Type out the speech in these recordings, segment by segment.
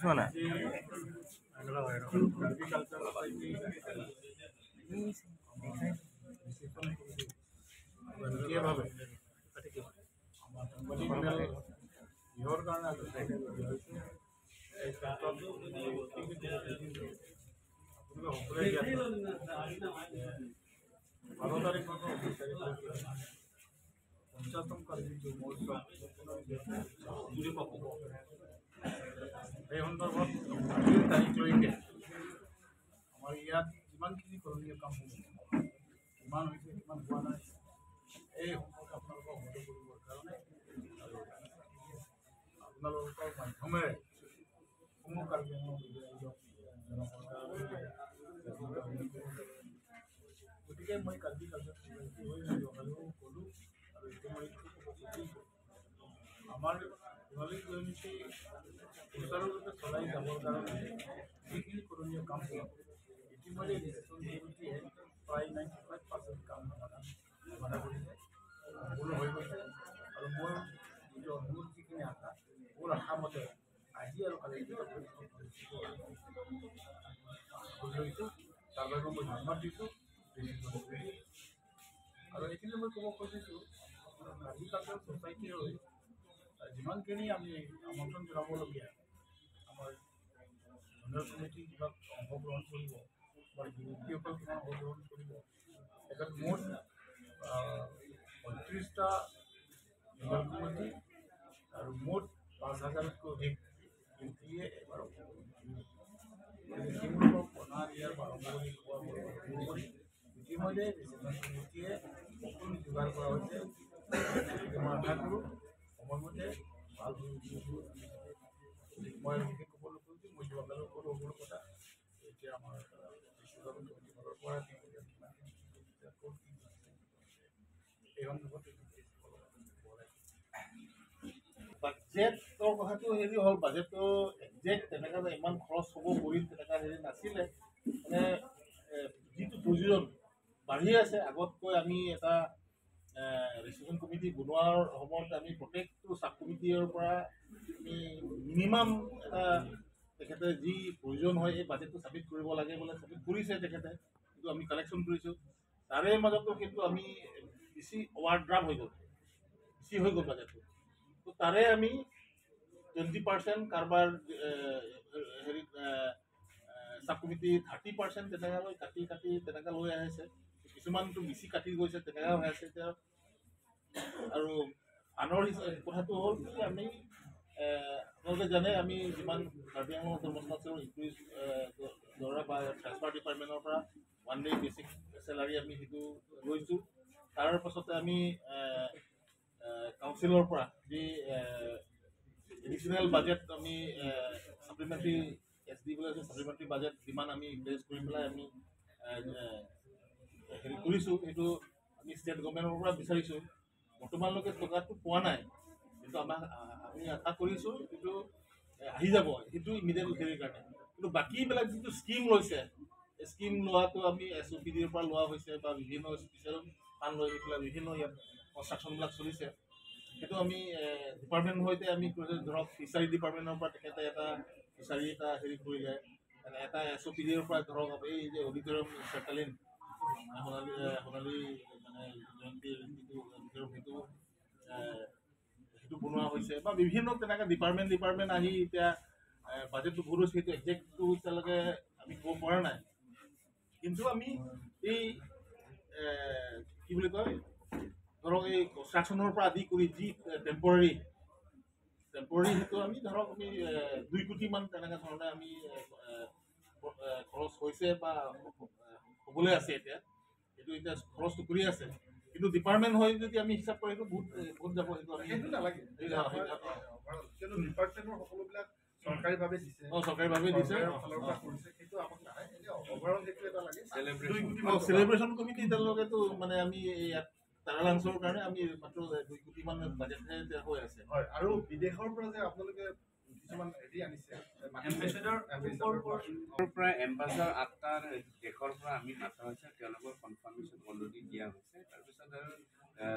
Mana? পঞ্চাশতম কাৰ্য্য মহোৎসৱ জুৰি পাব এই সন্দৰ্ভত আজিৰ তাৰিখলৈকে আমাৰ ইয়াত যিমানখিনি কৰণীয় কাম হ'ব কিমান হৈছে কিমান হোৱা নাই এই সম্পৰ্কে আপোনালোকক অৱগত কৰিবৰ কাৰণে আৰু আপোনালোকৰ মাধ্যমেৰে সমূহ কাৰ্যক্ৰম গতিকে মই কালি ক'লোঁ আৰু এতিয়া মই আমাৰ সোণালী জয়ন্তী সুচাৰুৰূপে চলাই যাবৰ কাৰণে যিখিনি কৰণীয় কাম হ'ব ইতিমধ্যে ৰিলেশ্যন কমিটিয়ে প্ৰায় 95% কাম সমাধা কৰিছে সম্পূৰ্ণ হৈ গৈছে আৰু মোৰ যিটো অনুৰোধ যিখিনি আশা মোৰ আশামতে আজি আৰু কালি লৈছোঁ তাৰ বাবে মই ধন্যবাদ দিছোঁ আৰু এইখিনি মই ক'ব খুজিছোঁ এগ্ৰিকালচাৰ ছ'চাইটিৰ হৈ যিমানখিনি আমি আমন্ত্ৰণ জনাবলগীয়া আমাৰ জেনেৰেল কমিটি কিবা অংশগ্ৰহণ কৰিব বা ব্যক্তিসকল কিমান অংশগ্ৰহণ কৰিব এটাত মুঠ ৩৫টা জেনেৰেল কমিটি আৰু মুঠ ৫,০০০তকৈ অধিক ব্যক্তিয়ে এবাৰ তেওঁলোকক পনা দিয়াৰ বা আৰম্ভণি খোৱা কৰি ইতিমধ্যে জেনেৰেল কমিটিয়ে সকলো যোগাৰ কৰা হৈছে মই আশা কৰোঁ সময়মতে ভাল মই বিশেষ ক'বলৈ খুজিছোঁ মই যোৱাকালি সকলো সকলো কথা এতিয়া আমাৰ কমিটিৰ পৰা এই সন্দৰ্ভত বাজেটৰ কথাটো হেৰি হ'ল বাজেটটো একজেক্ট তেনেকৈ ইমান খৰচ হ'ব বুলি তেনেকুৱা হেৰি নাছিলে মানে যিটো প্ৰয়োজন বাঢ়ি আছে আগতকৈ আমি এটা ৰেচিডেণ্ট কমিটি বনোৱাৰ সময়ত আমি প্ৰত্যেকটো চাব কমিটিৰ পৰা আমি মিনিমাম এটা তেখেতে যি প্ৰয়োজন হয় এই বাজেটটো ছাবমিট কৰিব লাগে বোলে ছাবমিট কৰিছে তেখেতে কিন্তু আমি কালেকশ্যন কৰিছোঁ তাৰে মাজতো কিন্তু আমি বেছি অভাৰড্ৰাফ্ট হৈ গ'ল বেছি হৈ গ'ল বাজেটটো তো তাৰে আমি 20% কাৰোবাৰ হেৰিত চাব কমিটি 30% তেনেকৈ কাটি কাটি তেনেকৈ লৈ আহিছে কিছুমানটো বেছি কাটি গৈছে তেনেকুৱা হৈ আছে এতিয়া আৰু আনৰ কথাটো হ'ল কি আমি আপোনালোকে জানে আমি যিমান কাৰ্বি আংলং কৰ্মচাৰীৰ ইনক্ৰিজ দ্বাৰা বা ট্ৰেন্সফাৰ ডিপাৰ্টমেণ্টৰ পৰা 1 ডে বেচিক চেলাৰী আমি সেইটো লৈছোঁ তাৰ পাছতে আমি কাউন্সিলৰ পৰা যি এডিশ্যনেল বাজেট আমি ছাপ্লিমেণ্টাৰী এছ ডি বুলি আছে ছাপ্লিমেণ্টাৰী বাজেট যিমান আমি ইনভেষ্ট কৰি পেলাই আমি হেৰি কৰিছোঁ সেইটো আমি ষ্টেট গভৰ্ণমেণ্টৰ পৰা বিচাৰিছোঁ বৰ্তমানলৈকে টকাটো পোৱা নাই কিন্তু আমাক আমি আশা কৰিছোঁ সেইটো আহি যাব সেইটো ইমিডিয়েট হেৰিৰ কাৰণে কিন্তু বাকীবিলাক যিটো স্কিম লৈছে স্কিম লোৱাটো আমি এছ অ' পি ডিৰ পৰা লোৱা হৈছে বা বিভিন্ন স্পেচিয়েল ফাণ্ড লৈ পেলাই বিভিন্ন ইয়াত কনষ্ট্ৰাকশ্যনবিলাক চলিছে সেইটো আমি ডিপাৰ্টমেণ্টৰ সৈতে আমি ধৰক ফিচাৰী ডিপাৰ্টমেণ্টৰ পৰা তেখেতে এটা ফিচাৰী এটা হেৰি কৰিলে এটা এছ অ' পি ডিৰ পৰা ধৰক এই যে অডিটৰিয়াম চেণ্টালিন সোণালী মানে জয়ন্তীৰ যিটো অডিটৰিয়াম সেইটো বনোৱা হৈছে বা বিভিন্ন তেনেকৈ ডিপাৰ্টমেণ্ট আহি এতিয়া বাজেটটো বহুত হৈছে সেইটো একজেক্টটো এতিয়ালৈকে আমি ক'ব পৰা নাই কিন্তু আমি এই কি বুলি কয় ধৰক এই কনষ্ট্ৰাকশ্যনৰ পৰা আদি কৰি যি টেম্পৰাৰী সেইটো আমি ধৰক আমি 2 কোটিমান তেনেকুৱা ধৰণে আমি খৰচ হৈছে বা হ'বলৈ আছে এতিয়া সেইটো এতিয়া খৰচটো কৰি আছে কিন্তু ডিপাৰ্টমেণ্ট হৈ যদি আমি হিচাপ কৰি সেইটো বহুত যাব সেইটো আমি সেইটো নালাগে ডিপাৰ্টমেণ্টৰ সকলোবিলাক চৰকাৰীভাৱে দিছে চৰকাৰীভাৱে দিছে সেইটো আমাক নাহে অভাৰঅল সেইটো এটা লাগে চেলিব্ৰেশ্যন কমিটি এতিয়ালৈকেতো মানে আমি ইয়াত তাৰা লাঞ্চৰ কাৰণে আমি মাত্ৰ 2 কোটিমান বাজেটহে হৈ আছে হয় আৰু বিদেশৰ পৰা যে আপোনালোকে কিছুমান হেৰি আনিছে পৰা এম্বাছাডৰ 8টা দেশৰ পৰা আমি মাতা হৈছে তেওঁলোকৰ কনফাৰ্মেশ্যন অলৰেডি দিয়া হৈছে তাৰপিছত আৰু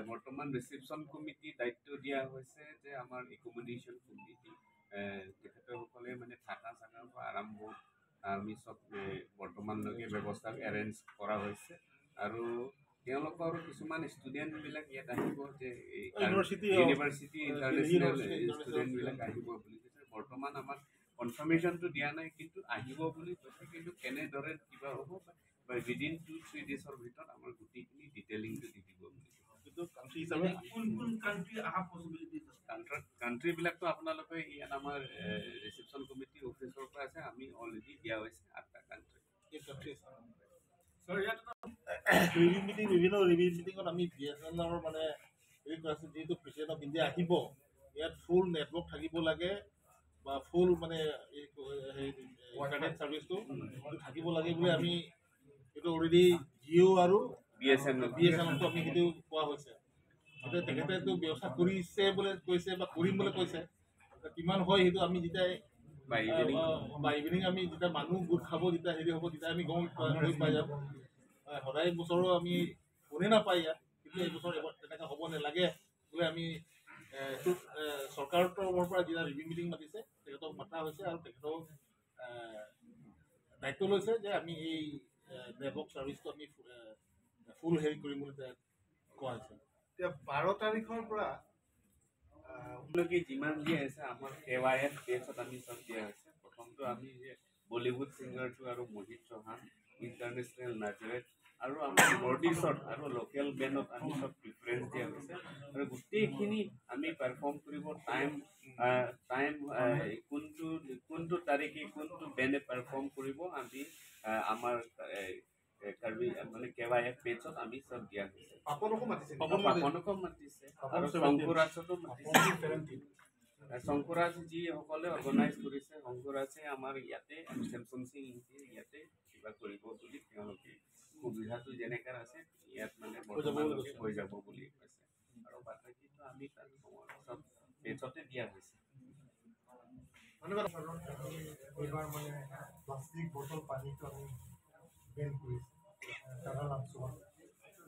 বৰ্তমান ৰিচিপশ্যন কমিটি দায়িত্ব দিয়া হৈছে যে আমাৰ একমডেশ্যন কমিটি তেখেতসকলে মানে থাকা আমি চব বৰ্তমানলৈকে ব্যৱস্থা এৰেঞ্জ কৰা হৈছে আৰু তেওঁলোকৰ কিছুমান ষ্টুডেণ্টবিলাক ইয়াত আহিব যে ইউনিভাৰ্চিটি ইণ্টাৰনেশ্যনেল ষ্টুডেণ্টবিলাক আহিব বুলি কৈছে বৰ্তমান আমাক কনফাৰ্মেশ্যনটো দিয়া নাই কিন্তু আহিব বুলি কৈছে কিন্তু কেনেদৰে কিবা হ'ব বা উইদিন 2-3 ডেজৰ ভিতৰত আমাৰ গোটেইখিনি ডিটেইলিংটো দি দিব বুলি কিন্তু কাণ্ট্ৰি হিচাপে কাণ্ট্ৰিবিলাকতো আপোনালোকে ইয়াত আমাৰ ৰিচেপশ্যন কমিটি অফিচৰ পৰা আছে আমি অলৰেডি দিয়া হৈছে 8টা কাণ্ট্ৰি বিভিন্ন ৰিভিউ মিটিঙত আমি BSNLৰ মানে হেৰি কৰিছোঁ যিহেতু প্ৰেচিডেণ্ট অফ ইণ্ডিয়া আহিব ইয়াত ফুল নেটৱৰ্ক থাকিব লাগে বা ফুল মানে ইণ্টাৰনেট ছাৰ্ভিচটো থাকিব লাগে বুলি আমি এইটো অলৰেডি জিঅ' আৰু BSNLকো আমি সেইটো কোৱা হৈছে এতিয়া তেখেতেতো ব্যৱস্থা কৰিছে বোলে কৈছে বা কৰিম বুলি কৈছে কিমান হয় সেইটো আমি যেতিয়া বা ইভিনিং আমি যেতিয়া মানুহ গোট খাব যেতিয়া হেৰি হ'ব তেতিয়া আমি গম পাই যাম সদায় বছৰো আমি শুনে নাপায় ইয়াত কিন্তু এইবছৰ তেনেকৈ হ'ব নালাগে বোলে আমি চৰকাৰৰ তৰফৰ পৰা যেতিয়া ৰিভিউ মিটিং মাতিছে তেখেতক মাতা হৈছে আৰু তেখেতক দায়িত্ব লৈছে যে আমি এই নেটৱৰ্ক ছাৰ্ভিচটো আমি ফুল হেৰি কৰিম বুলি কোৱা হৈছে এতিয়া 12 তাৰিখৰ পৰা যিমান দিয়া হৈছে আমাৰ KYF পেজত আমি চব দিয়া হৈছে প্ৰথমটো আমি যে বলিউড ছিংগাৰটো আৰু মোহিত চৌহান ইণ্টাৰনেশ্যনেল নাজৰেট আৰু আমাৰ নৰ্থ ইষ্টত আৰু লোকেল বেণ্ডত আমি চব প্ৰিফাৰেঞ্চ দিয়া হৈছে আৰু গোটেইখিনি আমি পাৰফৰ্ম কৰিব টাইম কোনটো তাৰিখে কোনটো বেণ্ডে পাৰফৰ্ম কৰিব আমি আমাৰ মানে KYF পেজত আমি চব দিয়া হৈছে পাপনকো মাতিছে আৰু শংকুৰাজতো মাতিছে শংকুৰাজ যিসকলে অৰ্গেনাইজ কৰিছে শংকুৰাজে আমাৰ ইয়াতে চেমচন সিং ইয়াতে কিবা কৰিব বুলি তেওঁলোকে সুবিধাটো যেনেকৈ আছে ইয়াত মানে বৰ্তমানলৈকে হৈ যাব বুলি কৈছে আৰু বাকীটো আমি তাত চব পেজতে দিয়া হৈছে এইবাৰ মানে প্লাষ্টিক বটল পানীটো আমি বেন কৰিছোঁ টাটা লামচুমত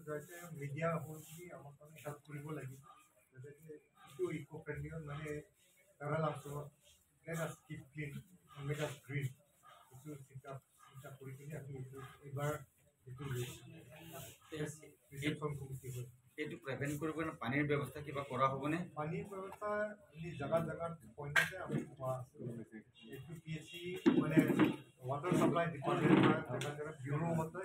যাতে মিডিয়া আপুনি আমাৰ কাৰণে হেল্প কৰিব লাগিব যাতে এইটো ইকো ফ্ৰেণ্ডলি মানে টাটা লামচুমত let us keep clean make us green এইটো চিন্তা কৰি কিনে আমি এইবাৰ এইটো ৰিচেপশ্যন কমিটি হয় এইটো প্ৰিভেণ্ট কৰিব কাৰণে পানীৰ ব্যৱস্থা কিবা কৰা হ'বনে পানীৰ ব্যৱস্থা আমি জেগাত পইণ্টতে আমি কোৱা আছোঁ এইটো PHC মানে ৱাটাৰ ছাপ্লাই ডিপাৰ্টমেণ্ট জেগাত ব্যুৰ মতে